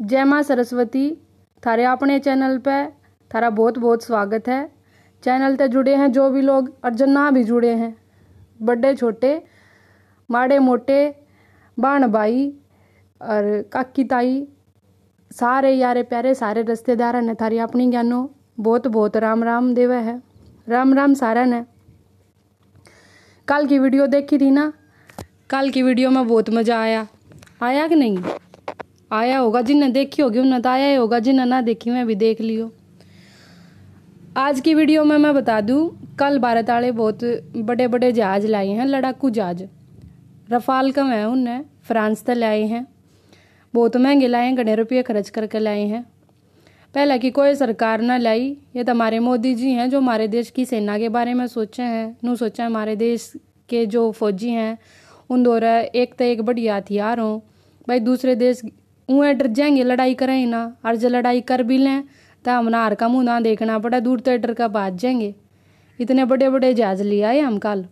जय माँ सरस्वती। थारे अपने चैनल पे थारा बहुत बहुत स्वागत है। चैनल ते जुड़े हैं जो भी लोग और जो ना भी जुड़े हैं, बड़े छोटे माड़े मोटे बाण भाई और काकी ताई, सारे यारे प्यारे सारे रिश्तेदार ने थारी अपनी ज्ञानो बहुत बहुत राम राम देवे है। राम राम सारा ने। कल की वीडियो देखी थी ना? कल की वीडियो में बहुत मजा आया कि नहीं? आया होगा, जिन्हें देखी होगी उन्हें तो आया ही होगा, जिन्हें ना देखी मैं भी देख लियो। आज की वीडियो में मैं बता दूं, कल भारत वाले बहुत बड़े बड़े जहाज लाए हैं, लड़ाकू जहाज रफाल कम है, उनने फ्रांस से लाए हैं। बहुत महंगे लाए हैं, घने रुपये खर्च करके लाए हैं। पहले की कोई सरकार ना लाई, ये तो हमारे मोदी जी हैं जो हमारे देश की सेना के बारे में सोचे हैं। सोचा हमारे देश के जो फौजी हैं उन द्वारा एक तो एक बढ़िया हथियार हो, भाई दूसरे देश उन्हें डर जाएंगे, लड़ाई करें ना, और जो लड़ाई कर भी लें तो हम हार का मुंह ना देखना पड़ा, दूर तो डर का भाग जाएंगे। इतने बड़े बड़े जहाज ले आए हम कल।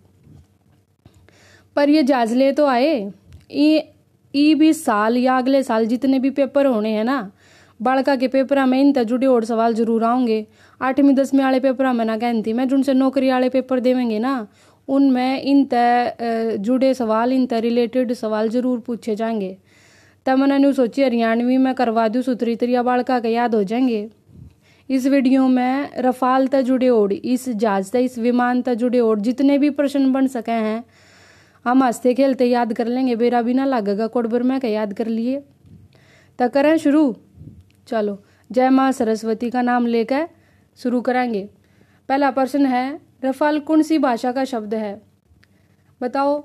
पर ये जहाज ले तो आए, ये भी साल या अगले साल जितने भी पेपर होने हैं ना, बालका के पेपर में इन जुड़े और सवाल जरूर आऊंगे। 8वीं 10वीं वाले पेपर में ना कहती मैं, जिनसे नौकरी वाले पेपर देवेंगे ना उनमें इन जुड़े सवाल, इन रिलेटेड सवाल जरूर पूछे जाएंगे। तब मैंने न्यू सोची हरियाणवी में करवा दूँ, सूत्री तरिया बालका के याद हो जाएंगे। इस वीडियो में रफाल तक जुड़े और इस जहाज तक, इस विमान तक जुड़े और जितने भी प्रश्न बन सके हैं हम हंसते खेलते याद कर लेंगे, बेरा भी ना लगेगा, कोडबर में के याद कर लिए। तो करें शुरू? चलो, जय माँ सरस्वती का नाम लेकर शुरू करेंगे। पहला प्रश्न है, रफाल कौन सी भाषा का शब्द है? बताओ।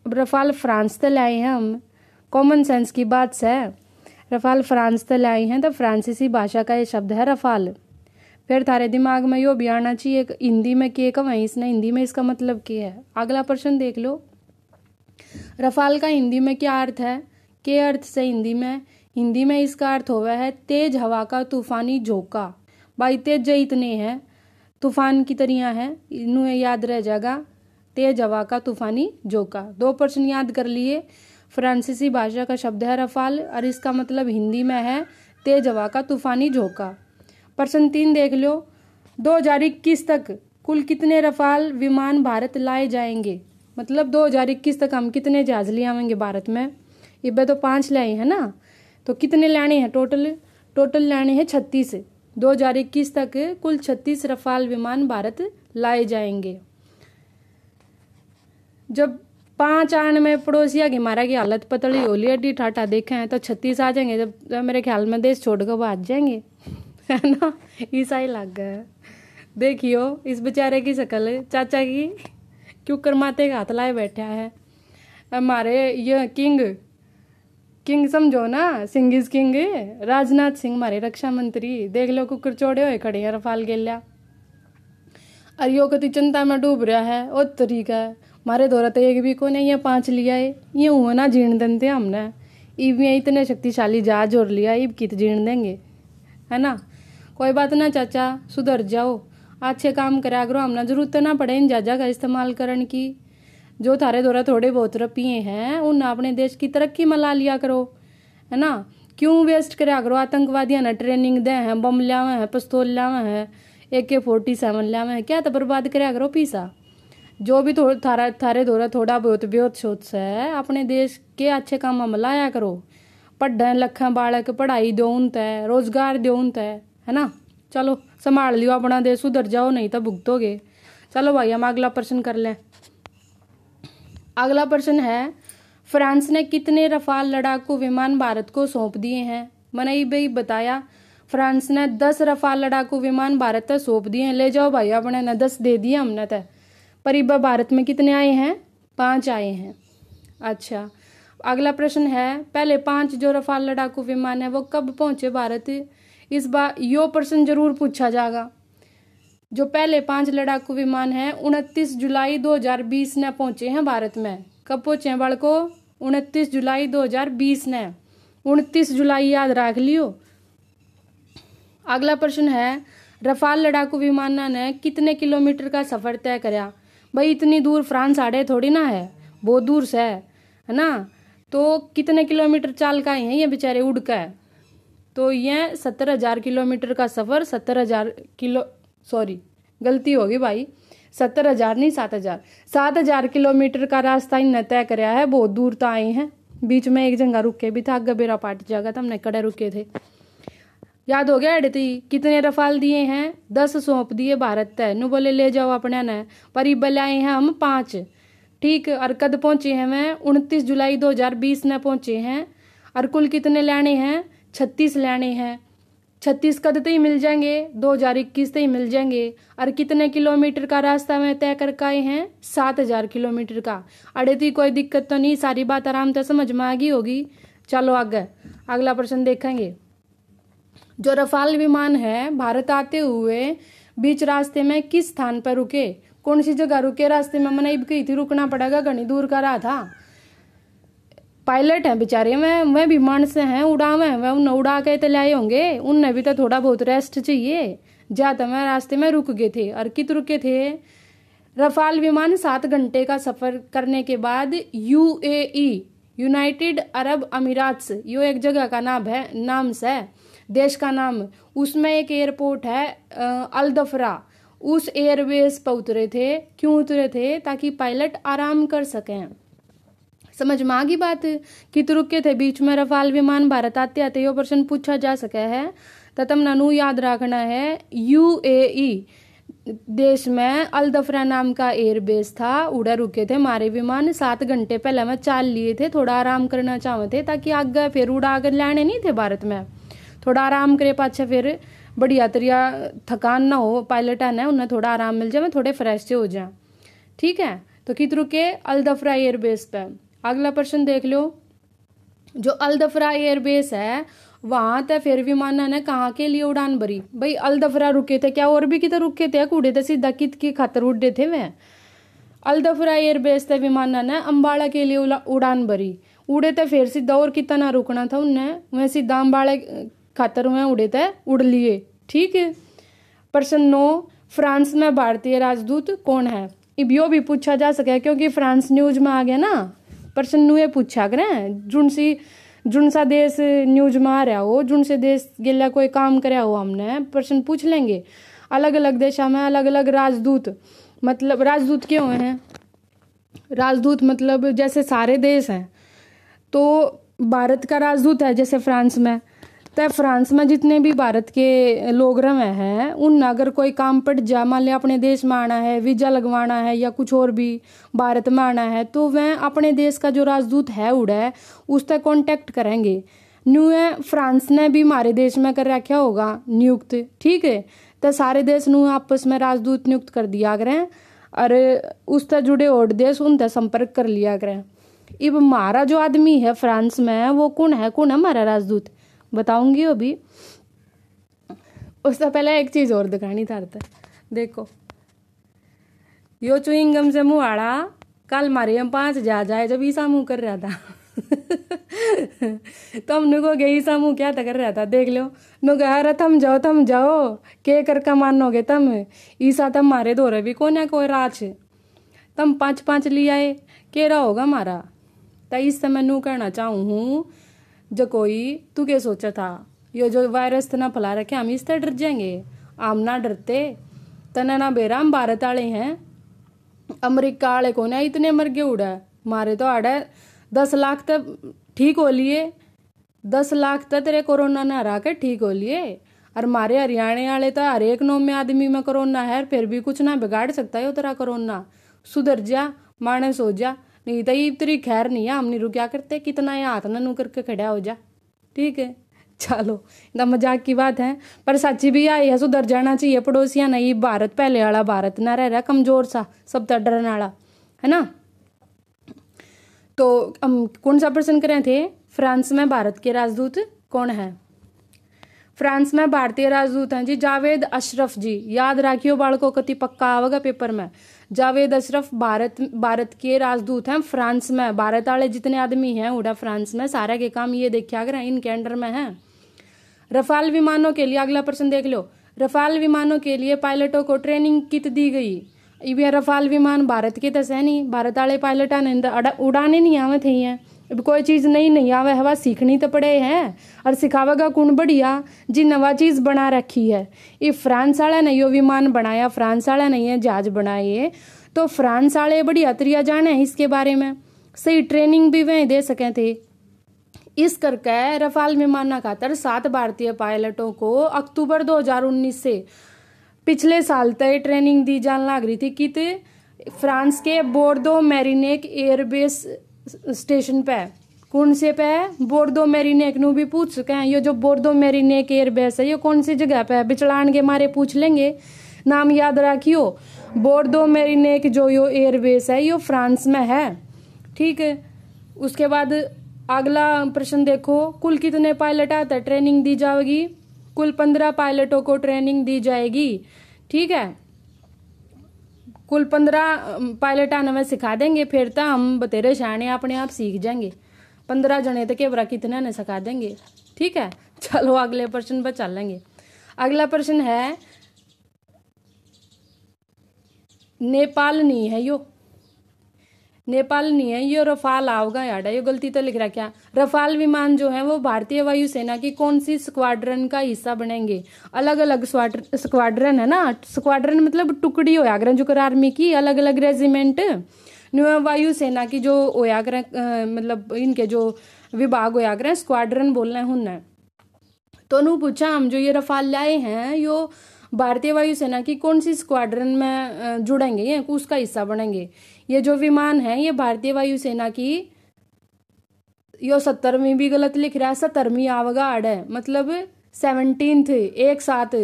रफाल फ्रांस से लाए हैं हम, कॉमन सेंस की बात से। रफाल फ्रांस से लाए हैं तो फ्रांसीसी भाषा का ये शब्द है रफाल। फिर थारे दिमाग में यो भी आना चाहिए हिंदी में के कम है, इसने हिंदी में इसका मतलब क्या है। अगला प्रश्न देख लो, रफाल का हिंदी में क्या अर्थ है? के अर्थ से हिंदी में इसका अर्थ हुआ है तेज हवा का तूफानी झोंका। भाई तेज इतने हैं, तूफान की तरह है, इन्हें याद रह जाएगा, तेज हवा का तूफानी झोंका। 2 प्रश्न याद कर लिए। फ्रांसीसी भाषा का शब्द है रफाल और इसका मतलब हिंदी में है तेज हवा का तूफानी झोंका। प्रश्न 3 देख लो, 2021 तक कुल कितने रफाल विमान भारत लाए जाएंगे? मतलब 2021 तक हम कितने जहाज ले आवेंगे भारत में? इबे तो 5 लाए हैं ना, तो कितने लाने हैं टोटल लाने हैं 36। 2021 तक कुल 36 रफाल विमान भारत लाए जाएंगे। जब 5 आने में पड़ोसिया की मारा की हालत पतली हो ली, अड्डी ठाठा देखे हैं, तो 36 आ जाएंगे। जब मेरे ख्याल में देश छोड़ कर भाग जाएंगे, है ना? ईसा ही लग गया है। देखियो इस बेचारे की शक्ल चाचा की, क्यों कर माथे का हाथ लाए बैठा है। हमारे ये किंग समझो ना, सिंह इज किंग, राजनाथ सिंह हमारे रक्षा मंत्री, देख लो कुकर चौड़े हुए खड़े हैं रफाल गेल्या। अरियो कति चिंता में डूब रहा है। ओ तरीका है, मारे दौरा तो एक भी को नहीं, ये 5 लिया है, ये हुआ ना जीण देते हमने। इब इतने शक्तिशाली जहाज और लिया, इब कित जीण देंगे, है ना? कोई बात ना चाचा, सुधर जाओ, अच्छे काम करा करो, हमने जरूरत ना पड़े इन जहाजा का इस्तेमाल करने की। जो थारे द्वारा थोड़े बहुत रुपये हैं उन अपने देश की तरक्की में ला लिया करो, है ना? क्यों वेस्ट करा करो? आतंकवादियों ने ट्रेनिंग दे हैं, बम लावे हैं, पिस्तौल लावे हैं, AK-47 लावे हैं, क्या तो बर्बाद करा करो पैसा। जो भी थारे द्वारा थोड़ा बहुत बेहद सोच है अपने देश के अच्छे काम में लाया करो। पढ़े लखा बालक, पढ़ाई दो उनते, रोजगार दो उनते, है ना? चलो संभाल लियो अपना देश, सुधर जाओ नहीं तो भुगतोगे। चलो भाई हम अगला प्रश्न कर लें। अगला प्रश्न है, फ्रांस ने कितने रफाल लड़ाकू विमान भारत को सौंप दिए हैं? मैंने ये भी बताया, फ्रांस ने 10 रफाल लड़ाकू विमान भारत तक सौंप दिए हैं। ले जाओ भाई अपने ने 10 दे दिए हमने तक। पर इब भारत में कितने आए हैं? 5 आए हैं। अच्छा, अगला प्रश्न है, पहले 5 जो रफाल लड़ाकू विमान है वो कब पहुंचे भारत? इस बार यो प्रश्न जरूर पूछा जाएगा। जो पहले 5 लड़ाकू विमान हैं 29 जुलाई 2020 ने पहुंचे हैं भारत में। कब पहुंचे हैं बालको? 29 जुलाई 2020 ने। 29 जुलाई याद रख लियो। अगला प्रश्न है, रफाल लड़ाकू विमान ने कितने किलोमीटर का सफर तय करा? भाई इतनी दूर फ्रांस आड़े थोड़ी ना है, बहुत दूर से है ना? तो कितने किलोमीटर चाल का हैं ये बेचारे उड़ का है? तो यह 70,000 किलोमीटर का सफ़र 70,000 किलो, सॉरी गलती होगी भाई, 70,000 नहीं 7,000 किलोमीटर का रास्ता इनने तय कराया है। बहुत दूर तो आए हैं, बीच में एक जगह रुके भी था, गबेरा पाट जाएगा तो हमने कड़े रुके थे। याद हो गया अड़ती कितने रफाल दिए हैं? 10 सौंप दिए भारत तय, नु बोले ले जाओ अपने ने, पर ये बुलाए हैं हम 5। ठीक, और कद पहुंचे हैं मैं 29 जुलाई 2020 ने पहुंचे हैं। और कुल कितने लेने हैं? 36 लेने हैं। 36 कद तो ही मिल जाएंगे, 2021 तो ही मिल जाएंगे। और कितने किलोमीटर का रास्ता में तय करके आए हैं? 7,000 किलोमीटर का। अड़ती कोई दिक्कत तो नहीं, सारी बात आराम से समझ में आ गई होगी। चलो आगे अगला प्रश्न देखेंगे। जो रफाल विमान है भारत आते हुए बीच रास्ते में किस स्थान पर रुके? कौन सी जगह रुके रास्ते में? मैंने कही थी रुकना पड़ेगा, घनी दूर का रहा था। पायलट हैं बेचारे, मैं विमान से हैं, उड़ावे हैं, उन्हें उड़ा के तो लाए होंगे, उनने भी तो थोड़ा बहुत रेस्ट चाहिए। जाते मैं रास्ते में रुक गए थे। और कित रुके थे? रफाल विमान 7 घंटे का सफर करने के बाद UAE, यूनाइटेड अरब अमीरात्स, यो एक जगह का नाम से देश का नाम, उसमें एक एयरपोर्ट है अल-दफरा, उस एयरबेस पर उतरे थे। क्यों उतरे थे? ताकि पायलट आराम कर सकें। समझ में आ गई बात? कित रुके थे बीच में रफाल विमान भारत आते आते? यो प्रश्न पूछा जा सके है, तो तुम ननू याद रखना है UAE देश में अल-दफरा नाम का एयरबेस था, उड़े रुके थे मारे विमान। 7 घंटे पहले में चाल लिए थे, थोड़ा आराम करना चाहते ताकि आगे फिर उड़ा कर लाने नहीं थे भारत में, थोड़ा आराम करे पाछे फिर बढ़िया तरिया थकान ना हो पायलटा ने, उन्हें थोड़ा आराम मिल जाए, थोड़े फ्रेश से हो जाए। ठीक है, तो कित रुके? अल-दफरा एयरबेस पे। अगला प्रश्न देख लो। जो अल-दफरा एयरबेस है वहां तक फिर विमाना ने कहाँ के लिए उड़ान भरी? भाई अल-दफरा रुके थे, क्या और भी कितने रुके थे? कूड़े थे सीधा कित की खातर उड़े थे वे? अल-दफरा एयरबेस थे विमाना ने अम्बाला के लिए उड़ान भरी। उड़े थे फिर सीधा, और कितना रुकना था उन्हें, वह सीधा अम्बाला खातर में उड़े थे, उड़ लिए। ठीक है। प्रश्न 9, फ्रांस में भारतीय राजदूत कौन है? अब यो भी पूछा जा सके क्योंकि फ्रांस न्यूज में आ गया ना, प्रश्न नुए पूछा करें। जुन सा देश न्यूज में आ रहा हो, जुन से देश गिला कोई काम कराया हो, हमने प्रश्न पूछ लेंगे। अलग अलग देशों में अलग अलग राजदूत, मतलब राजदूत क्यों हैं? राजदूत मतलब जैसे सारे देश हैं तो भारत का राजदूत है जैसे फ्रांस में, तो फ्रांस में जितने भी भारत के लोग रहे हैं उन अगर कोई काम पड़ जाए, मान लिया अपने देश में आना है, वीजा लगवाना है या कुछ और भी भारत में आना है, तो वह अपने देश का जो राजदूत है उड़ा उस तक कांटेक्ट करेंगे। न्यू फ्रांस ने भी हमारे देश में कर रखा होगा नियुक्त। ठीक है, तो सारे देश नु आपस में राजदूत नियुक्त कर दिया करें और उससे जुड़े और देश उनसे संपर्क कर लिया करें। अब हमारा जो आदमी है फ्रांस में वो कौन है हमारा राजदूत? बताऊंगी अभी। उससे पहले एक चीज और दिखानी था। देखो यो च्युइंगम से मुँह आड़ा कल मारे हम 5 जा जाए जब ईसा मुँह कर रहा था तो हमने को गई ईसा मुँह क्या था कर रहा था, देख लो। नो कहा थम जाओ के कर का मानोगे तम, ईसा तम मारे दो भी कौन है कोई राज, तम 5 ले आए के रहा होगा हमारा। तो इस समय नू कहना चाहूँ हूँ जो कोई तू क्या सोचा था यो जो वायरस तना फैला रखे हम इससे डर जाएंगे? हम ना डरते तना ना बेरा, हम भारत वाले हैं, अमेरिका वाले कौन है इतने मर गए उड़ा मारे तो आड़े 10 लाख तक ठीक हो लिए, 10 लाख तक तेरे कोरोना ने हरा के ठीक हो लिए। और मारे हरियाणा वाले तो हर एक 9 में आदमी में कोरोना है, फिर भी कुछ ना बिगाड़ सकता है तेरा कोरोना, सुधर जा मानस हो जा, नहीं तो इतनी खैर नहीं है, हम नहीं रुका करते, कितना है हाथ ना नू करके खड़ा हो जा। ठीक है, चलो इतना मजाक की बात है पर सच्ची भी आई है, सुधर जाना चाहिए पड़ोसियां। नहीं भारत पहले वाला भारत ना रह रहा कमजोर सा सब तक डरने वाला है ना। तो हम कौन सा प्रश्न करें थे? फ्रांस में भारत के राजदूत कौन है? फ्रांस में भारतीय राजदूत हैं जी जावेद अशरफ जी। याद रखियो बालको, कति पक्का आवेगा पेपर में। जावेद अशरफ भारत के राजदूत हैं फ्रांस में। भारत वाले जितने आदमी हैं उड़ा फ्रांस में, सारे के काम ये देखिए अगर इनके अंडर में है। रफाल विमानों के लिए अगला प्रश्न देख लो। रफाल विमानों के लिए पायलटों को ट्रेनिंग कित दी गई? ये रफाल विमान भारत के तो है नहीं, भारत वाले पायलटा ने उड़ाने नहीं आवे थे हैं, अब कोई चीज नई नहीं आवे हवा सीखनी तो पड़े हैं, और सिखावेगा कौन बढ़िया जी नवा चीज बना रखी है। ये फ्रांस वाला ने यो विमान बनाया, फ्रांस वाला नहीं है जहाज बनाए, तो फ्रांस वाले बढ़िया तरिया जाने हैं इसके बारे में, सही ट्रेनिंग भी वह दे सके थे। इस करके रफाल विमान खातर 7 भारतीय पायलटों को अक्टूबर 2019 से पिछले साल तक ट्रेनिंग दी जाने लग रही थी कि फ्रांस के बोर्दो मेरिनेक एयरबेस स्टेशन पे। कौन से पे? Bordeaux Merignac. नु भी पूछ सके हैं ये जो बोर्दो मेरिनेक एयरबेस है ये कौन सी जगह पे है, बिचलान के मारे पूछ लेंगे, नाम याद रखियो। बोर्दो मेरिनेक जो यो एयरबेस है यो फ्रांस में है, ठीक है। उसके बाद अगला प्रश्न देखो, कुल कितने पायलट आते ट्रेनिंग दी जाएगी? कुल 15 पायलटों को ट्रेनिंग दी जाएगी, ठीक है। कुल 15 पायलट आने में सिखा देंगे, फिर तो हम बतेरे शाने अपने आप सीख जाएंगे। 15 जने तो केवरा कितने ने सिखा देंगे, ठीक है। चलो अगले प्रश्न पर चल लेंगे। अगला प्रश्न है, नेपाल नहीं है यो, नेपाल नहीं है यो, रफाल आओगा यार, ये गलती तो लिख रहा क्या। रफाल विमान जो है वो भारतीय वायुसेना की कौन सी स्क्वाड्रन का हिस्सा बनेंगे? अलग अलग स्क्वाड्रन है ना, स्क्वाड्रन मतलब टुकड़ी होया करे जो आर्मी की, अलग अलग रेजिमेंट वायुसेना की जो होया करे, मतलब इनके जो विभाग होया करे स्क्वाड्रन बोलना है हुन। तो नु पूछा हम जो ये रफाल लाए हैं यो भारतीय वायुसेना की कौन सी स्क्वाड्रन में जुड़ेंगे, ये उसका हिस्सा बनेंगे। ये जो विमान है ये भारतीय वायुसेना की, यो 17वीं भी गलत लिख रहा है, 17वीं आवगा आड़ है, मतलब 17th एक साथ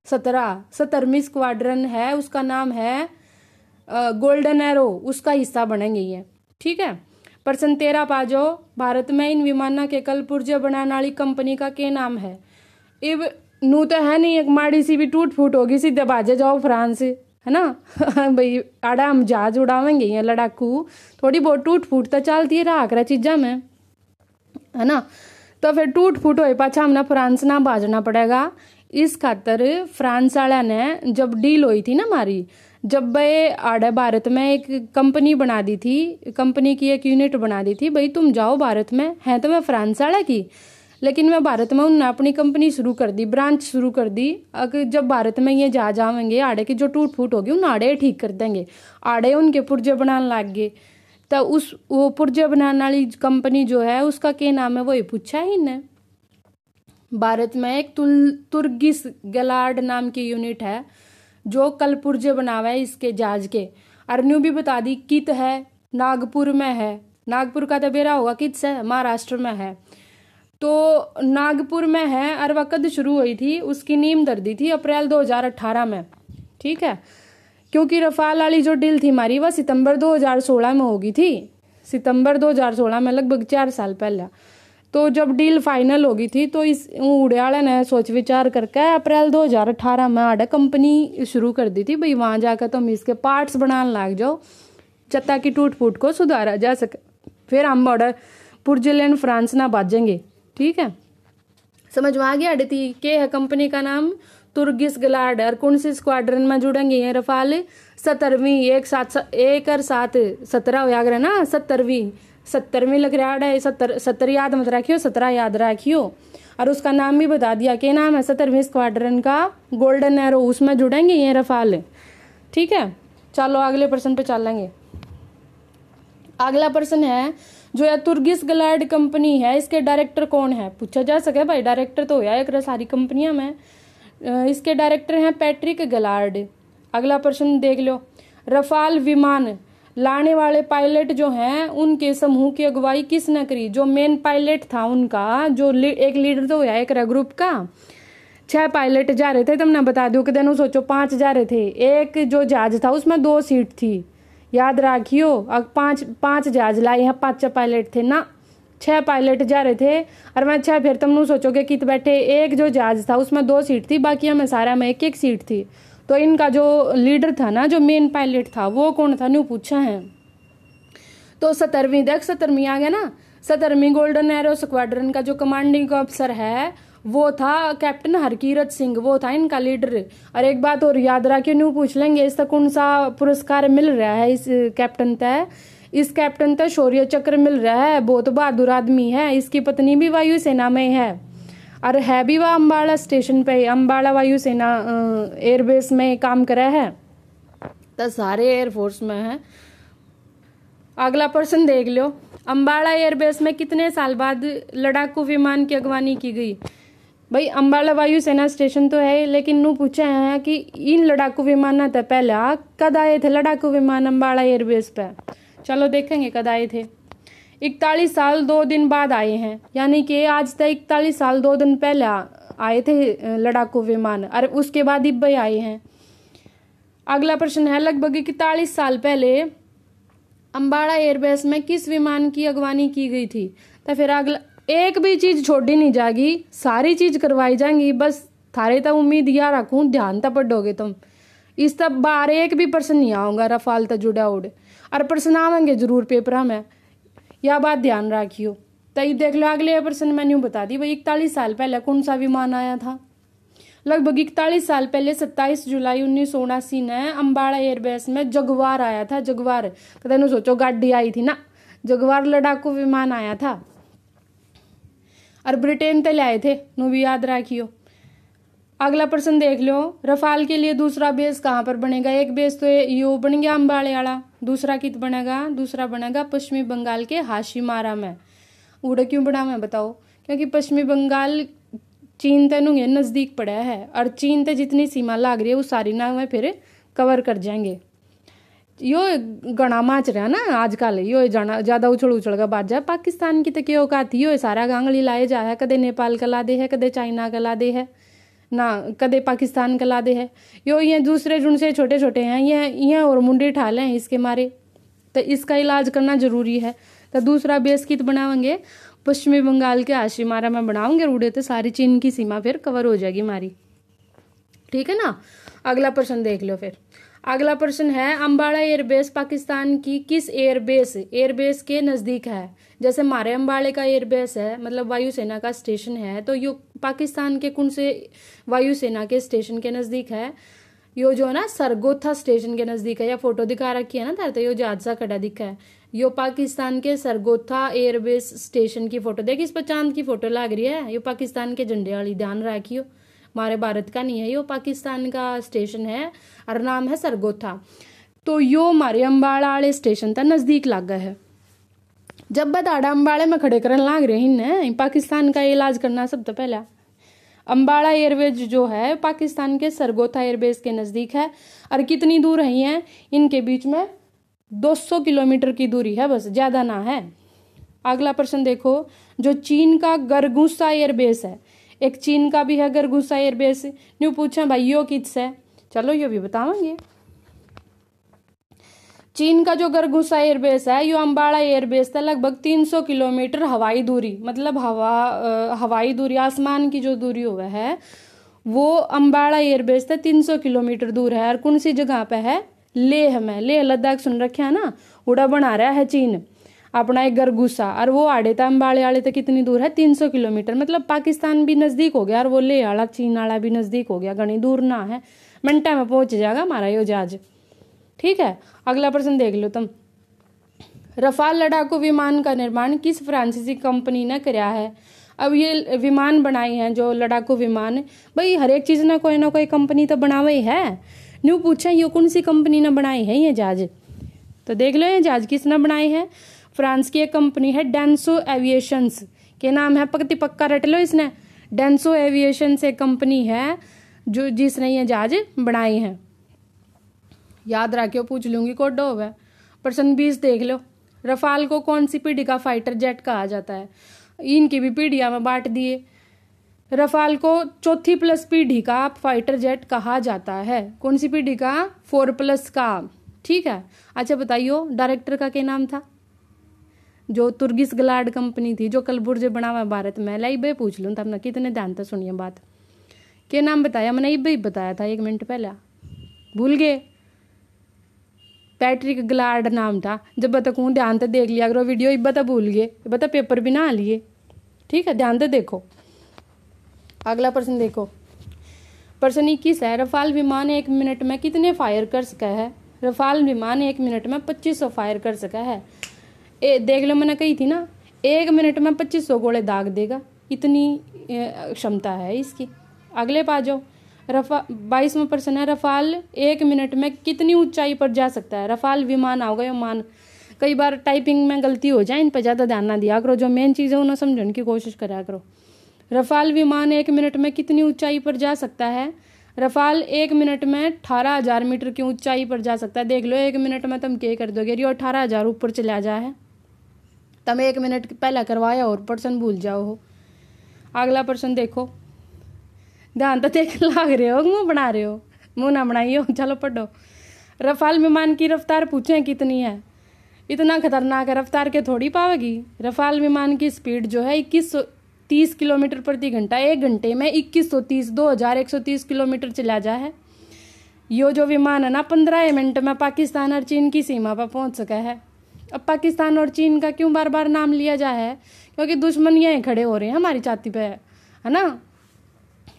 17वीं स्क्वाड्रन है, उसका नाम है गोल्डन एरो, उसका हिस्सा बनेंगे ये, ठीक है। प्रश्न 13 पाजो, भारत में इन विमानों के कल पुर्जे बनाने वाली कंपनी का क्या नाम है? इब नू तो है नहीं, एक माड़ी सी भी टूट फूट होगी सीधे बाजे जाओ फ्रांस, है ना। भाई आड़ा हम जहाज उड़ावेंगे ये लड़ाकू, थोड़ी बहुत टूट फूट तो चलती है राख रहा चीजा में, है ना। तो फिर टूट फूट हो पाछा हमने फ्रांस ना बाजना पड़ेगा। इस खातर फ्रांस वाला ने जब डील हुई थी ना हमारी, जब भाई आड़े भारत में एक कंपनी बना दी थी, कंपनी की एक यूनिट बना दी थी, भाई तुम जाओ भारत में, है तो मैं फ्रांस वाला की, लेकिन मैं भारत में उन्होंने अपनी कंपनी शुरू कर दी, ब्रांच शुरू कर दी। अगर जब भारत में ये जा जाएंगे आड़े की जो टूट फूट होगी उन आड़े ठीक कर देंगे, आड़े उनके पुर्जे बनाने लग गए। तो उस वो पुर्जे बनाने वाली कंपनी जो है उसका क्या नाम है वो ही पूछा ही ने। भारत में एक तुर्गिस गलार्ड नाम की यूनिट है जो कल पुर्जे बनावा है इसके जहाज के। अरन्यू भी बता दी कित है, नागपुर में है, नागपुर का तो बेरा होगा, कित से महाराष्ट्र में है, तो नागपुर में है। और वह कद शुरू हुई थी, उसकी नींव धर दी थी अप्रैल 2018 में, ठीक है। क्योंकि रफाल वाली जो डील थी हमारी वह सितंबर 2016 में होगी थी, सितंबर 2016 में, लगभग 4 साल पहले। तो जब डील फाइनल होगी थी तो इस उड़ियाला ने सोच विचार करके अप्रैल 2018 में आड़ा कंपनी शुरू कर दी थी, भाई वहां जाकर तुम इसके पार्ट्स बनाने लग जाओ चत्ता की टूट फूट को सुधारा जा सके, फिर हम ऑर्डर पुर्जलैंड फ्रांस ना बाजेंगे, ठीक है। समझ में आ गया अड़ती के है कंपनी का नाम तुर्गिस गलार्ड। और कौन सी स्क्वाड्रन में जुड़ेंगे ये रफाल? 17वीं, एक और साथ 17 हो गया ना, 17वीं लग रहा है, 17 याद मत रखियो, 17 याद रखियो। और उसका नाम भी बता दिया, क्या नाम है 17वीं स्क्वाड्रन का? गोल्डन एरो, उसमें जुड़ेंगे ये रफाल, ठीक है। चलो अगले प्रश्न पे चलेंगे। अगला प्रश्न है जो यह तुर्गिस गलार्ड कंपनी है इसके डायरेक्टर कौन है? पूछा जा सके भाई, डायरेक्टर तो होया एक सारी कंपनियां में, इसके डायरेक्टर हैं पैट्रिक गलार्ड। अगला प्रश्न देख लो, रफाल विमान लाने वाले पायलट जो हैं उनके समूह की अगुवाई किसने करी? जो मेन पायलट था उनका, जो एक लीडर तो होया एक ग्रुप का, 6 पायलट जा रहे थे, तुमने बता दो कि दिन सोचो 5 जा रहे थे, एक जो जहाज था उसमें 2 सीट थी, याद रखियो। अब 5 जहाज लाए हैं, 5 पायलट थे ना, 6 पायलट जा रहे थे, और मैं 6 फिर तुम सोचोगे कित बैठे, एक जो जहाज था उसमें 2 सीट थी, बाकी में सारा में एक सीट थी। तो इनका जो लीडर था ना, जो मेन पायलट था वो कौन था, न्यू पूछा है। तो 17वीं देख, 17वीं आ गया ना, 17वीं गोल्डन एरो स्क्वाड्रन का जो कमांडिंग ऑफिसर है वो था कैप्टन हरकीरत सिंह, वो था इनका लीडर। और एक बात और याद रखिए, न्यू पूछ लेंगे, इसका कौन सा पुरस्कार मिल रहा है इस कैप्टन तय? इस कैप्टन तो शौर्य चक्र मिल रहा है, बहुत बहादुर आदमी है। इसकी पत्नी भी वायुसेना में है और है भी वह अम्बाला स्टेशन पे, अम्बाला वायुसेना एयरबेस में काम करा है, तो सारे एयरफोर्स में है। अगला प्रश्न देख लो, अम्बाला एयरबेस में कितने साल बाद लड़ाकू विमान की अगवानी की गई? भाई अम्बाला वायुसेना स्टेशन तो है, लेकिन नू पूछा है कि इन लड़ाकू विमान तो पहले कद आए थे लड़ाकू विमान अम्बाला एयरबेस पे। चलो देखेंगे कद आए थे। 41 साल 2 दिन बाद आए हैं, यानी कि आज तक 41 साल 2 दिन पहले आए थे लड़ाकू विमान और उसके बाद इब्बे आए हैं। अगला प्रश्न है, लगभग 41 साल पहले अम्बाला एयरबेस में किस विमान की अगवानी की गई थी? तो फिर अगला, एक भी चीज छोड़ी नहीं जाएगी, सारी चीज करवाई जाएंगी। बस थारे तो उम्मीद या रखूं, ध्यान तो पढ़ोगे तुम। इस तब बार एक भी प्रश्न नहीं आऊंगा रफाल तक जुड़ा उड़, और प्रश्न आवेंगे जरूर पेपर में, यह बात ध्यान रखियो। तो ये देख लो अगले प्रश्न मैंने बता दी भाई, 41 साल पहले कौन सा विमान आया था? लगभग 41 साल पहले 27 जुलाई 1979 ने अम्बाला एयरबेस में जगुआर आया था। जगुआर कदे सोचो गाड़ी आई थी ना, जगुआर लड़ाकू विमान आया था और ब्रिटेन ते लाए थे, नो भी याद रखियो। अगला प्रश्न देख लो, रफाल के लिए दूसरा बेस कहाँ पर बनेगा? एक बेस तो यो बन गया अम्बाले वाला, दूसरा कित बनेगा? दूसरा बनेगा पश्चिमी बंगाल के हाशीमारा में। उड़ा क्यों बना मैं बताओ? क्योंकि पश्चिमी बंगाल चीन तनु नजदीक पड़ा है और चीन ते जितनी सीमा लाग रही है वो सारी ना में फिर कवर कर जाएंगे। यो गणा माच रहा ना आजकल, यो ज्यादा उछल का बात जाए। पाकिस्तान की तो क्यों औकात थी, यो सारा गांगली लाए जा है, कदे नेपाल का लादे है, कदे चाइना का लादे है ना, कदे पाकिस्तान का लादे है। यो ये दूसरे जुन से छोटे छोटे हैं, ये और मुंडी ठाले हैं इसके मारे, तो इसका इलाज करना जरूरी है। तो दूसरा बेस कित बनावेंगे? पश्चिमी बंगाल के हाशीमारा में बनाओगे, रूढ़े तो सारी चीन की सीमा फिर कवर हो जाएगी हमारी, ठीक है ना। अगला प्रश्न देख लो फिर। अगला प्रश्न है, अम्बाला एयरबेस पाकिस्तान की किस एयरबेस के नजदीक है? जैसे हमारे अम्बाले का एयरबेस है, मतलब वायुसेना का स्टेशन है, तो यो पाकिस्तान के कौन से वायुसेना के स्टेशन के नजदीक है? यो जो ना सरगोथा स्टेशन के नजदीक है। या फोटो दिखा रखी है ना तार, तो यो जहाज सा खड़ा दिखा है, यो पाकिस्तान के सरगोथा एयरबेस स्टेशन की फोटो। देख इस पर चांद की फोटो लग रही है, यो पाकिस्तान के झंडे वाली, ध्यान रखियो, हमारे भारत का नहीं है, यो पाकिस्तान का स्टेशन है और नाम है सरगोथा। तो यो हमारे अम्बाला वाले स्टेशन तक नजदीक लग गया है। जब बताड़ा अम्बाड़े में खड़े करने लाग रहे हैं पाकिस्तान का इलाज करना सब तो पहला। अम्बाड़ा एयरबेस जो है पाकिस्तान के सरगोथा एयरबेस के नजदीक है और कितनी दूर है? इनके बीच में 200 किलोमीटर की दूरी है, बस, ज्यादा ना है। अगला प्रश्न देखो, जो चीन का गरगुसा एयरबेस है, एक चीन का भी है गरगुसा एयरबेस, न्यू पूछा भाई यो किस है? चलो यो भी बतावेंगे। चीन का जो गरगुसा एयरबेस है, यो अम्बाड़ा एयरबेस था लगभग 300 किलोमीटर हवाई दूरी, मतलब हवाई दूरी, आसमान की जो दूरी हुआ है वो अम्बाड़ा एयरबेस था 300 किलोमीटर दूर है। और कौन सी जगह पे है? लेह में। लेह लद्दाख सुन रखे है ना, उड़ा बना रहा है चीन अपना एक गरगुसा, और वो आड़े था अम्बाड़े आड़े तक कितनी दूर है? 300 किलोमीटर। मतलब पाकिस्तान भी नजदीक हो गया और वो लेह वाला चीन वाला भी नजदीक हो गया, घनी दूर ना है, मिनटा में पहुंच जाएगा हमारा यो जहाज, ठीक है। अगला प्रश्न देख लो तुम, रफाल लड़ाकू विमान का निर्माण किस फ्रांसीसी कंपनी ने कराया है? अब ये विमान बनाई हैं जो लड़ाकू विमान, भाई हर एक चीज ना कोई कंपनी तो बनावे ही है। न्यू पूछा ये कौन सी कंपनी ने बनाई है ये जहाज? तो देख लो ये जहाज किसने बनाई है? फ्रांस की एक कंपनी है डेंसो एविएशंस के नाम है, पक्का रट लो इसने। डेंसो एविएशन से कंपनी है जो जिसने ये जहाज बनाई है, याद रखियो, पूछ लूंगी कोड है। प्रश्न 20 देख लो, रफाल को कौन सी पीढ़ी का फाइटर जेट कहा जाता है? इनकी भी पीढ़ियां में बांट दिए। रफाल को चौथी प्लस पीढ़ी का फाइटर जेट कहा जाता है। कौन सी पीढ़ी का? 4+ का, ठीक है। अच्छा बताइयो डायरेक्टर का क्या नाम था? जो तुर्गिस गलाड कंपनी थी जो कलबुर्ज बनावा भारत में, लाई बे पूछ लूँ तब ना, कितने ध्यान से सुनिए बात। क्या नाम बताया मैंने? इब्बे बताया था 1 मिनट पहले, भूल गए? पैट्रिक गलाड नाम था। जब तक हूँ ध्यान से देख लिया करो वीडियो, इब्बा तो भूल गए, बता पेपर भी ना लिए, ठीक है, ध्यान से देखो। अगला प्रश्न देखो, प्रश्न 21 है, रफाल विमान 1 मिनट में कितने फायर कर सका है? रफाल विमान 1 मिनट में 2500 फायर कर सका है। देख लो, मैंने कही थी ना 1 मिनट में 2500 गोले दाग देगा, इतनी क्षमता है इसकी। अगले पा जाओ, 22वां प्रश्न है, रफाल 1 मिनट में कितनी ऊंचाई पर जा सकता है। रफाल विमान आओगे विमान, कई बार टाइपिंग में गलती हो जाए, इन पर ज़्यादा ध्यान ना दिया करो, जो मेन चीज़ है उन्हें समझने की कोशिश करा करो। रफाल विमान 1 मिनट में कितनी ऊंचाई पर जा सकता है। रफाल 1 मिनट में 18,000 मीटर की ऊंचाई पर जा सकता है। देख लो 1 मिनट में तुम क्या कर दोगे, रियो 18,000 ऊपर चला जा है, तुम 1 मिनट पहला करवाया और प्रश्न भूल जाओ हो। अगला प्रश्न देखो, ध्यान तो देख लाग रहे हो, मुंह बना रहे हो, मुंह ना बनाइयो, चलो पढ़ो। रफाल विमान की रफ्तार पूछें कितनी है, इतना खतरनाक है, रफ्तार के थोड़ी पावेगी। रफाल विमान की स्पीड जो है 2130 किलोमीटर प्रति घंटा, 1 घंटे में 2130 2130 किलोमीटर चला जा है। यो जो विमान है ना 15 मिनट में पाकिस्तान और चीन की सीमा पर पहुंच सका है। अब पाकिस्तान और चीन का क्यों बार बार नाम लिया जा है, क्योंकि दुश्मन यहीं खड़े हो रहे हैं हमारी छाती पे, है ना।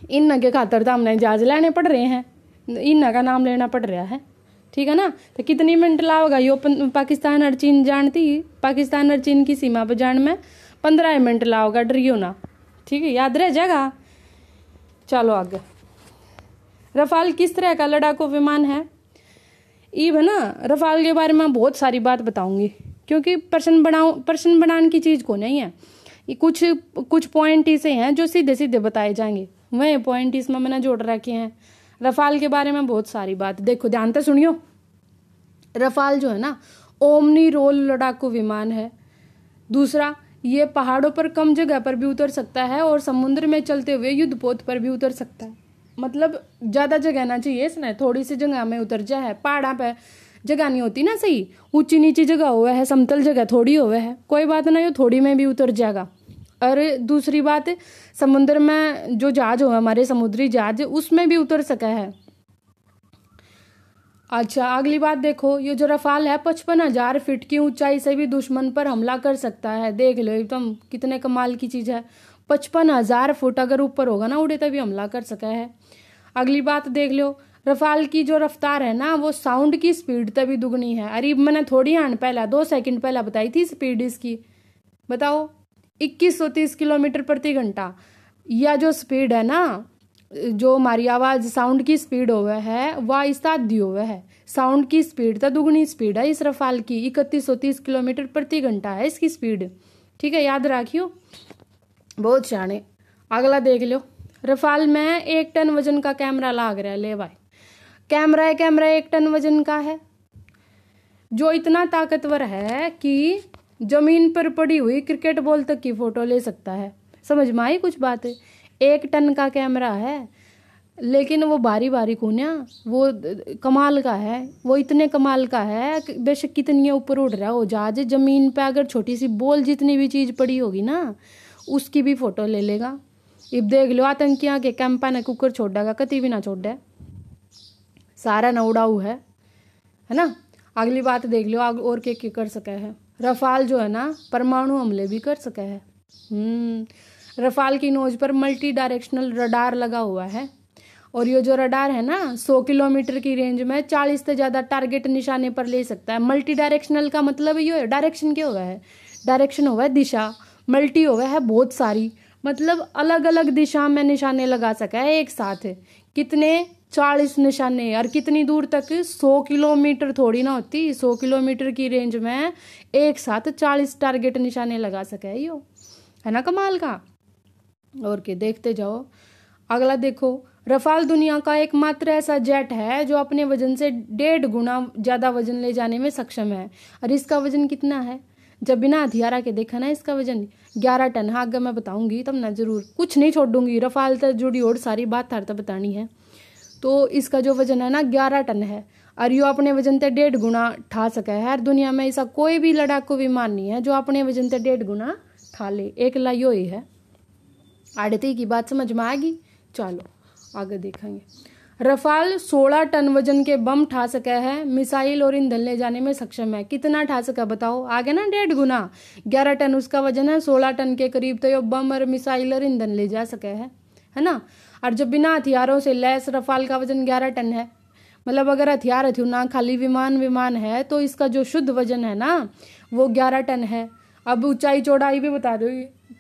इन के खातर तो हमने जहाज लेने पड़ रहे हैं, इन का नाम लेना पड़ रहा है, ठीक है ना। तो कितनी मिनट लाओगा यो पाकिस्तान और चीन जानती, पाकिस्तान और चीन की सीमा पर जान में 15 मिनट लाओगा, डरियो ना, ठीक है, याद रह जाएगा। चलो आगे, रफाल किस तरह का लड़ाकू विमान है। है ना, रफाल के बारे में बहुत सारी बात बताऊंगी, क्योंकि प्रश्न बनाने की चीज़ को नहीं है, ये कुछ पॉइंट ऐसे हैं जो सीधे सीधे बताए जाएंगे, वह पॉइंट इसमें मैंने जोड़ रखे हैं। रफाल के बारे में बहुत सारी बात, देखो ध्यान से सुनियो। रफाल जो है ना ओमनी रोल लड़ाकू विमान है। दूसरा, ये पहाड़ों पर कम जगह पर भी उतर सकता है और समुद्र में चलते हुए युद्धपोत पर भी उतर सकता है। मतलब ज़्यादा जगह ना चाहिए इसने, थोड़ी सी जगह में उतर जाए। पहाड़ा पे जगह नहीं होती ना सही, ऊंची नीची जगह हुआ है, समतल जगह थोड़ी हुआ है, कोई बात ना, ये थोड़ी में भी उतर जाएगा। और दूसरी बात, समुद्र में जो जहाज हो हमारे समुद्री जहाज, उसमें भी उतर सका है। अच्छा अगली बात देखो, ये जो रफाल है 55,000 फीट की ऊंचाई से भी दुश्मन पर हमला कर सकता है। देख लो एकदम कितने कमाल की चीज़ है, 55,000 फुट अगर ऊपर होगा ना उड़े तभी हमला कर सका है। अगली बात देख लो, रफाल की जो रफ्तार है ना वो साउंड की स्पीड तभी दुगनी है। अरे मैंने थोड़ी हान पहला 2 सेकंड पहला बताई थी स्पीड इसकी, बताओ 2130 किलोमीटर प्रति घंटा। या जो स्पीड है ना, जो हमारी आवाज़ साउंड की स्पीड हुआ है वह इस दी हुआ है, साउंड की स्पीड तो दुगनी स्पीड है इस रफाल की, 3130 किलोमीटर प्रति घंटा है इसकी स्पीड, ठीक है, याद रखियो, बहुत शाने। अगला देख लो, रफाल में 1 टन वजन का कैमरा लाग रहा है। ले भाई, कैमरा 1 टन वजन का है, जो इतना ताकतवर है कि जमीन पर पड़ी हुई क्रिकेट बॉल तक की फोटो ले सकता है। समझ में आई कुछ बात है। 1 टन का कैमरा है, लेकिन वो भारी भारी कोन्या, वो कमाल का है, वो इतने कमाल का है बेशक कितनी ऊपर उड़ रहा हो जहाज, जमीन पे अगर छोटी सी बॉल जितनी भी चीज पड़ी होगी ना उसकी भी फोटो ले लेगा। अब देख लो आतंकियां के कैंपा ने कुकर छोड़ेगा, कति भी ना छोड़े, सारा न उड़ाऊ है ना। अगली बात देख लो, और क्या कर सका है। रफाल जो है ना परमाणु हमले भी कर सका है। रफाल की नोज पर मल्टी डायरेक्शनल रडार लगा हुआ है, और ये जो रडार है ना 100 किलोमीटर की रेंज में 40 से ज़्यादा टारगेट निशाने पर ले सकता है। मल्टी डायरेक्शनल का मतलब ये है, डायरेक्शन क्या हुआ है, डायरेक्शन हुआ है दिशा, मल्टी हुआ है बहुत सारी, मतलब अलग अलग दिशा में निशाने लगा सका है एक साथ। कितने, 40 निशाने, और कितनी दूर तक, 100 किलोमीटर थोड़ी ना होती, 100 किलोमीटर की रेंज में एक साथ 40 टारगेट निशाने लगा सका है, यो है ना कमाल का। और क्या, देखते जाओ। अगला देखो, रफाल दुनिया का एकमात्र ऐसा जेट है जो अपने वजन से 1.5 गुना ज्यादा वजन ले जाने में सक्षम है। और इसका वजन कितना है, जब बिना हथियारा के देखा ना इसका वजन 11 टन। हाँ आगे मैं बताऊंगी तब ना, जरूर कुछ नहीं छोड़ूंगी, रफाल से जुड़ी और सारी बात थार तक बतानी है। तो इसका जो वजन है ना 11 टन है, और यो अपने वजन से 1.5 गुना ठा सका है। हर दुनिया में ऐसा कोई भी लड़ाकू विमान नहीं है जो अपने वजन से 1.5 गुना ठा ले, एक लाइयो ही है। आड़ती की बात समझ में आ गई, चलो आगे देखेंगे। रफाल 16 टन वजन के बम ठा सका है, मिसाइल और ईंधन ले जाने में सक्षम है। कितना ठा सका बताओ, आगे ना 1.5 गुना, 11 टन उसका वजन है, 16 टन के करीब तो ये बम और मिसाइल और ईंधन ले जा सका है ना। और जब बिना हथियारों से लैस रफाल का वजन 11 टन है, मतलब अगर हथियार ना खाली विमान है तो इसका जो शुद्ध वजन है ना वो 11 टन है। अब ऊंचाई चौड़ाई भी बता दो,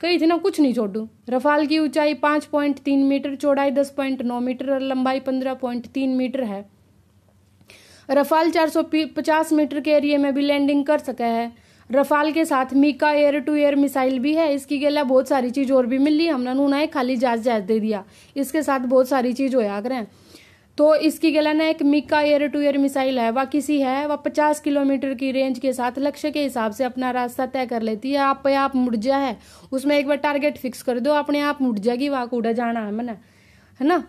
कही थी ना कुछ नहीं छोड़ू। रफाल की ऊंचाई 5.3 मीटर, चौड़ाई 10.9 मीटर और लंबाई 15.3 मीटर है। रफाल 450 मीटर के एरिया में भी लैंडिंग कर सका है। रफाल के साथ MICA air to air missile भी है। इसकी गला बहुत सारी चीज और भी मिली, हमने उन्हें एक खाली जहाज दे दिया, इसके साथ बहुत सारी चीज होया करें। तो इसकी गला ना एक MICA air to air missile है, वह किसी है वह 50 किलोमीटर की रेंज के साथ लक्ष्य के हिसाब से अपना रास्ता तय कर लेती है। आप पे आप मुड़ जा है, उसमें एक बार टारगेट फिक्स कर दो, अपने आप मुड़ जाएगी, वहां उड़ा जाना है मैंने, है ना।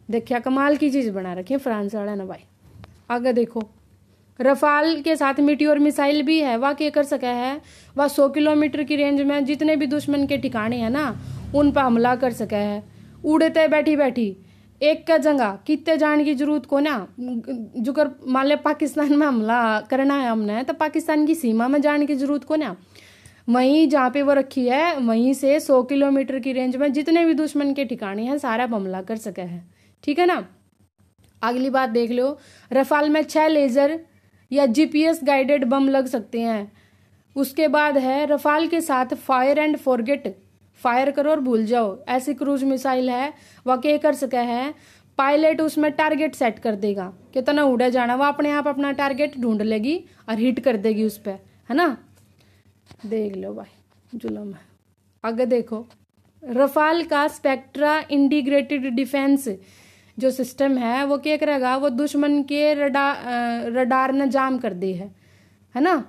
देखिए कमाल की चीज बना रखी है फ्रांस वाला ना भाई। आगे देखो, रफाल के साथ मीटियोर मिसाइल भी है, वह क्या कर सका है, वह 100 किलोमीटर की रेंज में जितने भी दुश्मन के ठिकाने हैं ना उन पर हमला कर सका है। उड़ते बैठी बैठी एक का जगह कितने जाने की जरूरत को ना, जुकर मान ले पाकिस्तान में हमला करना है हमने, तो पाकिस्तान की सीमा में जाने की जरूरत को ना, वहीं जहाँ पे वो रखी है वहीं से 100 किलोमीटर की रेंज में जितने भी दुश्मन के ठिकाने हैं सारा हमला कर सका है, ठीक है ना। अगली बात देख लो, रफाल में 6 लेजर या जीपीएस गाइडेड बम लग सकते हैं। उसके बाद है रफाल के साथ फायर एंड फॉरगेट, फायर करो और भूल जाओ, ऐसी क्रूज मिसाइल है। वह क्या कर सका है, पायलट उसमें टारगेट सेट कर देगा, कितना उड़ा जाना वह अपने आप अपना टारगेट ढूंढ लेगी और हिट कर देगी उस पर, है ना। देख लो भाई जुलम है। आगे देखो, रफाल का स्पेक्ट्रा इंटीग्रेटेड डिफेंस जो सिस्टम है वो क्या करेगा, वो दुश्मन के रडार न जाम कर दे है ना।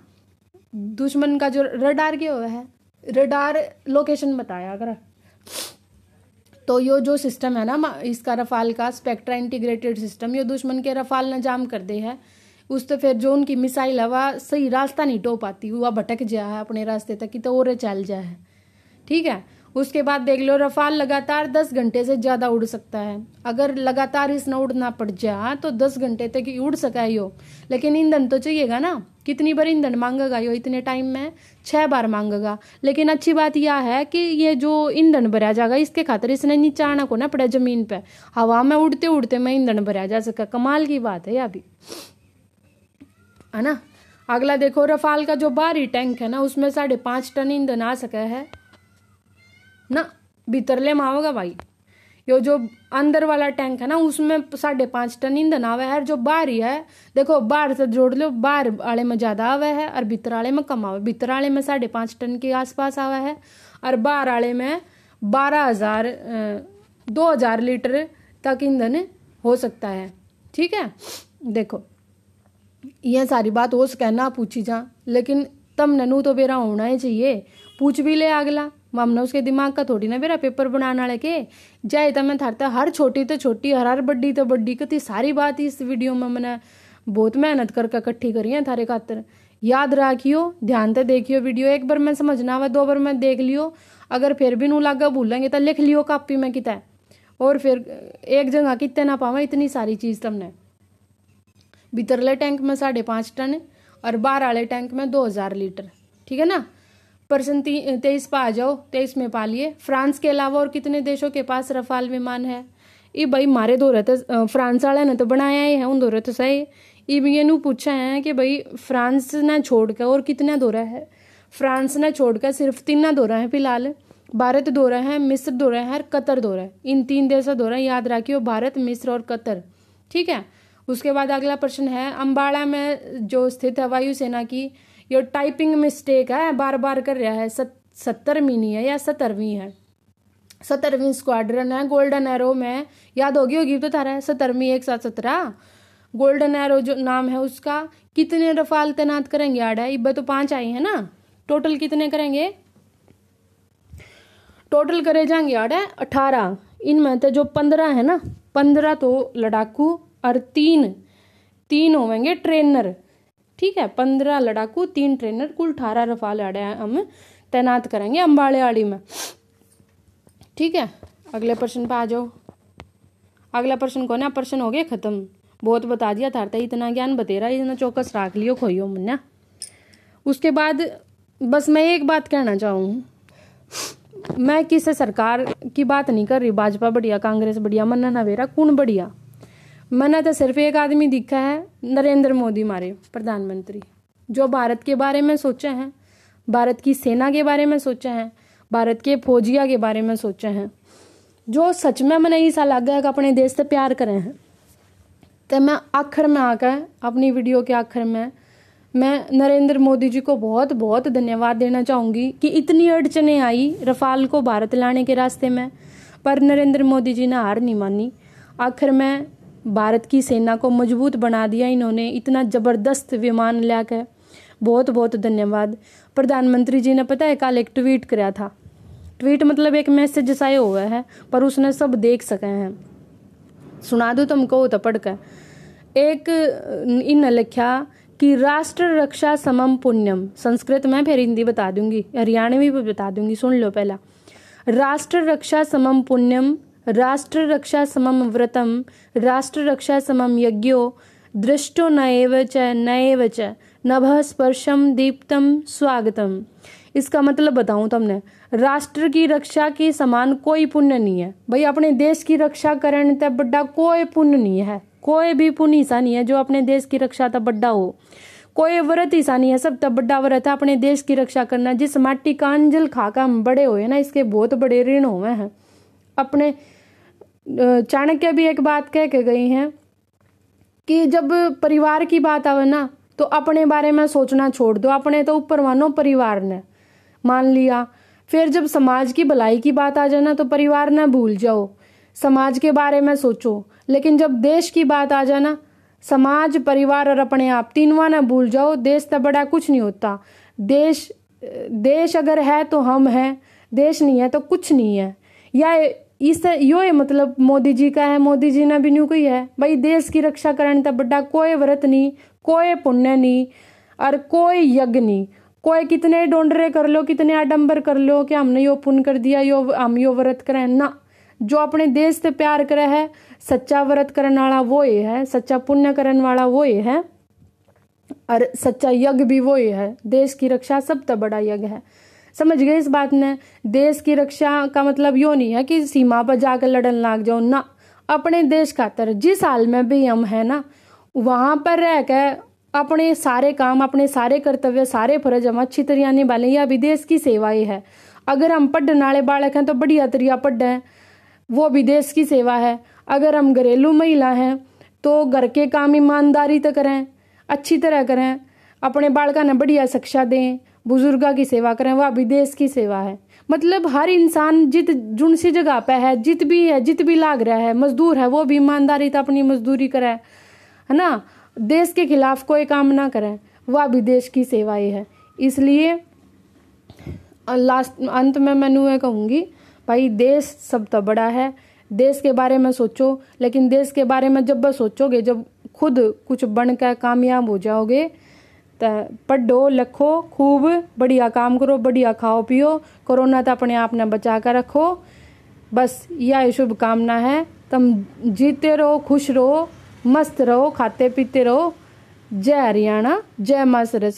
दुश्मन का जो रडार क्या हुआ है, रडार लोकेशन बताया अगर, तो ये जो सिस्टम है ना इसका रफाल का स्पेक्ट्रा इंटीग्रेटेड सिस्टम, ये दुश्मन के रफाल न जाम कर दे है, उस तो फिर जो उनकी मिसाइल है वह सही रास्ता नहीं टो पाती, वह भटक जा है अपने रास्ते तक कि तो और चल जा है, ठीक है। उसके बाद देख लो, रफाल लगातार 10 घंटे से ज्यादा उड़ सकता है। अगर लगातार इसने उड़ना पड़ जा तो 10 घंटे तक ही उड़ सका यो, लेकिन ईंधन तो चाहिएगा ना। कितनी बार ईंधन मांगेगा यो इतने टाइम में, 6 बार मांगेगा। लेकिन अच्छी बात यह है कि ये जो ईंधन भरा जाएगा इसके खातिर इसने नीचे आना को ना पड़े, जमीन पे हवा में उड़ते उड़ते में ईंधन भरा जा सका, कमाल की बात है अभी, है ना। अगला देखो, रफाल का जो बाहरी टैंक है ना उसमें 5.5 टन ईंधन आ सका है ना, भीतरले में आओगा भाई। यो जो अंदर वाला टैंक है ना उसमें 5.5 टन ईंधन आवे है, जो बाहर ही है देखो बाहर से जोड़ लो, बाहर वाले में ज्यादा आवे है और भीतर वाले में कम आवे। भीतर वाले में 5.5 टन के आसपास आवा है और बाहर वाले में 2000 लीटर तक ईंधन हो सकता है, ठीक है। देखो यह सारी बात हो सके ना पूछी जा, लेकिन तम ननू तो बेरा होना ही चाहिए, पूछ भी ले अगला, हमने उसके दिमाग का थोड़ी ना बेरा पेपर बनाने वाले के जाए। तो मैं थारता हर छोटी तो छोटी हर बड्डी तो बड्डी कती सारी बात इस वीडियो में मैंने बहुत मेहनत करके इकट्ठी करी है थारे खातर। याद रखियो, ध्यान से देखियो वीडियो, एक बार मैं समझना हुआ 2 बार मैं देख लियो, अगर फिर भी नू लागा भूलेंगे तो लिख लियो कॉपी में कितना, और फिर एक जगह कितने ना पावा इतनी सारी चीज तुमने। भीतरले टैंक में 5.5 टन और बाहर वाले टैंक में 2000 लीटर, ठीक है ना। प्रश्न 23 पर आ जाओ, 23 में पा लिए, फ्रांस के अलावा और कितने देशों के पास रफाल विमान है। ये भाई मारे दो रहते फ्रांस वाले ने तो बनाया ही है, उन दो रहते सही। ये नू पूछा है कि भाई फ्रांस ने छोड़कर और कितने दौरा है। फ्रांस ने छोड़कर सिर्फ 3 दौरा है फिलहाल, भारत दौरा है, मिस्र दौरा है और कतर दौरा है। इन 3 देशों दौरा याद रखियो, भारत, मिस्र और कतर, ठीक है। उसके बाद अगला प्रश्न है, अम्बाला में जो स्थित है वायुसेना की, ये टाइपिंग मिस्टेक है, बार बार कर रहा है, 70वीं नहीं है या 17वीं है, 17वीं स्क्वाड्रन है गोल्डन एरो में, याद होगी तो थारा है 17वीं 117 गोल्डन एरो जो नाम है उसका। कितने रफाल तैनात करेंगे आड़ा, इब्बे तो 5 आई है ना, टोटल कितने करेंगे, टोटल करे जाएंगे आड़ा 18। इनमें तो जो 15 है ना, 15 तो लड़ाकू और 3 होंगे ट्रेनर, ठीक है। 15 लड़ाकू 3 ट्रेनर, कुल 18 रफाल आड़े हम तैनात करेंगे अम्बाले आड़ी में, ठीक है। अगले प्रश्न पे आ जाओ। अगला प्रश्न कौन है, प्रश्न हो गए खत्म, बहुत बता दिया था, इतना ज्ञान बतेरा, इतना चौकस रख लियो खोइयो मुन्ना। उसके बाद बस मैं एक बात कहना चाहूँ, मैं किसी सरकार की बात नहीं कर रही, भाजपा बढ़िया कांग्रेस बढ़िया, मन्ना ना बेरा कौन बढ़िया। मैंने तो सिर्फ एक आदमी दिखा है, नरेंद्र मोदी हमारे प्रधानमंत्री, जो भारत के बारे में सोचे हैं, भारत की सेना के बारे में सोचे हैं, भारत के फौजिया के बारे में सोचे हैं, जो सच में मैंने ऐसा लग गया कि अपने देश से प्यार करें हैं। तो मैं आखिर में आकर अपनी वीडियो के आखिर में मैं नरेंद्र मोदी जी को बहुत बहुत धन्यवाद देना चाहूँगी कि इतनी अड़चनें आई रफाल को भारत लाने के रास्ते में, पर नरेंद्र मोदी जी ने हार नहीं मानी। आखिर में भारत की सेना को मजबूत बना दिया इन्होंने, इतना ज़बरदस्त विमान लाकर। बहुत बहुत धन्यवाद। प्रधानमंत्री जी ने पता है कल एक ट्वीट कराया था। ट्वीट मतलब एक मैसेज जैसा हुआ है, पर उसने सब देख सके हैं। सुना दूँ तुमको तो पढ़कर। एक इन लिखा कि राष्ट्र रक्षा समम पुण्यम, संस्कृत में फिर हिंदी बता दूंगी, हरियाणवी भी बता दूंगी, सुन लो पहला। राष्ट्र रक्षा समम पुण्यम, राष्ट्र रक्षा समम व्रतम, राष्ट्र रक्षा समम यज्ञो, दृष्टो नएव च नभः स्पर्शम दीप्तम स्वागतम। इसका मतलब बताऊं तुमने, राष्ट्र की रक्षा के समान कोई पुण्य नहीं है भाई। अपने देश की रक्षा करने तक बड़ा कोई पुण्य नहीं है, कोई भी पुण्य ऐसा नहीं है जो अपने देश की रक्षा तक बड़ा हो। कोई व्रत ऐसा नहीं है, सब तब बड़ा व्रत है अपने देश की रक्षा करना। जिस माटी का अंजल खाकर हम बड़े हुए ना, इसके बहुत बड़े ऋण हुए हैं। अपने चाणक्य भी एक बात कह के गई हैं कि जब परिवार की बात आवे ना, तो अपने बारे में सोचना छोड़ दो, अपने तो ऊपर मानो परिवार ने मान लिया। फिर जब समाज की भलाई की बात आ जाए ना, तो परिवार ना भूल जाओ, समाज के बारे में सोचो। लेकिन जब देश की बात आ जाए ना, समाज, परिवार और अपने आप तीनों ना भूल जाओ। देश तो बड़ा कुछ नहीं होता। देश अगर है तो हम हैं, देश नहीं है तो कुछ नहीं है। या इस यो मतलब मोदी जी का है, मोदी जी ने भी न्यू कही है भाई, देश की रक्षा करने तक बड़ा कोई व्रत नहीं, कोई पुण्य नहीं और कोई यज्ञ नहीं। कोई कितने डोंडरे कर लो, कितने आडंबर कर लो कि हमने यो पुण्य कर दिया, हम यो व्रत करें ना। जो अपने देश से प्यार करे है, सच्चा व्रत करने वाला वो ही है, सच्चा पुण्य करने वाला वो ही है, और सच्चा यज्ञ भी वो ही है। देश की रक्षा सबसे बड़ा यज्ञ है। समझ गए इस बात ने? देश की रक्षा का मतलब यो नहीं है कि सीमा पर जाकर लड़न लाग जाओ ना। अपने देश खातर जिस हाल में भी हम है ना, वहां पर रह कर अपने सारे काम, अपने सारे कर्तव्य, सारे फर्ज हम अच्छी तरह निभा लें। यह भी देश की सेवा ही है। अगर हम पढ़ने वाले बालक हैं तो बढ़िया तरीका पढ़ें, वो भी देश की सेवा है। अगर हम घरेलू महिला हैं तो घर के काम ईमानदारी तो करें, अच्छी तरह करें, अपने बालका ने बढ़िया शिक्षा दें, बुजुर्गा की सेवा करें, वह भी देश की सेवा है। मतलब हर इंसान जित जुन सी जगह पे है, जित भी लाग रहा है, मजदूर है, वो भी ईमानदारी तो अपनी मजदूरी करे, है ना। देश के खिलाफ कोई काम ना करें, वह भी देश की सेवा ही है। इसलिए लास्ट अंत में मैं ये कहूँगी भाई, देश सब तो बड़ा है, देश के बारे में सोचो। लेकिन देश के बारे में जब सोचोगे, जब खुद कुछ बनकर कामयाब हो जाओगे, तो पढ़ो लिखो, खूब बढ़िया काम करो, बढ़िया खाओ पियो, कोरोना तो अपने आप ने बचा कर रखो। बस यह शुभकामना है। तुम जीते रहो, खुश रहो, मस्त रहो, खाते पीते रहो। जय हरियाणा, जय मां सरस्वती।